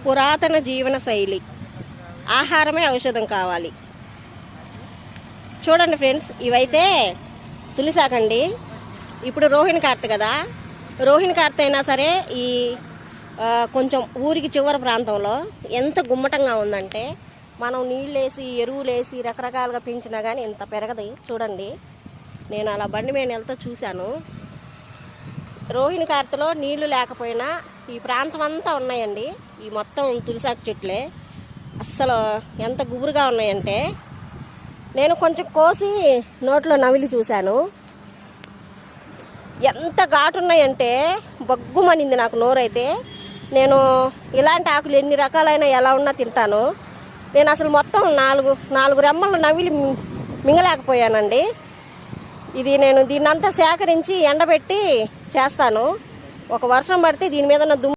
పురాతన జీవన శైలి. ఆహారమే ఔషధం కావాలి. చూడండి ఫ్రెండ్స్, ఇవైతే తులసాకండి. ఇప్పుడు రోహిణి కార్తె కదా, రోహిణి కార్తె అయినా సరే ఈ కొంచెం ఊరికి చివరి ప్రాంతంలో ఎంత గుమ్మటంగా ఉందంటే, మనం నీళ్ళేసి ఎరువులేసి రకరకాలుగా పెంచినా కానీ ఇంత పెరగదు. చూడండి, నేను అలా బండి మీద వెళ్తా చూశాను. రోహిణి కార్తెలో నీళ్లు లేకపోయినా ఈ ప్రాంతం అంతా ఉన్నాయండి. ఈ మొత్తం తులసాకు చెట్లే అస్సలు ఎంత గుబురుగా ఉన్నాయంటే, నేను కొంచెం కోసి నోట్లో నవిలి చూశాను. ఎంత ఘాటు ఉన్నాయంటే బగ్గుమనింది నాకు నోరైతే. నేను ఇలాంటి ఆకులు ఎన్ని రకాలైన ఎలా ఉన్నా తింటాను. నేను అసలు మొత్తం నాలుగు రెమ్మలు నవిలి మింగలేకపోయానండి. ఇది నేను దీన్నంతా సేకరించి ఎండబెట్టి చేస్తాను. ఒక వర్షం పడితే దీని మీద దుమ్ము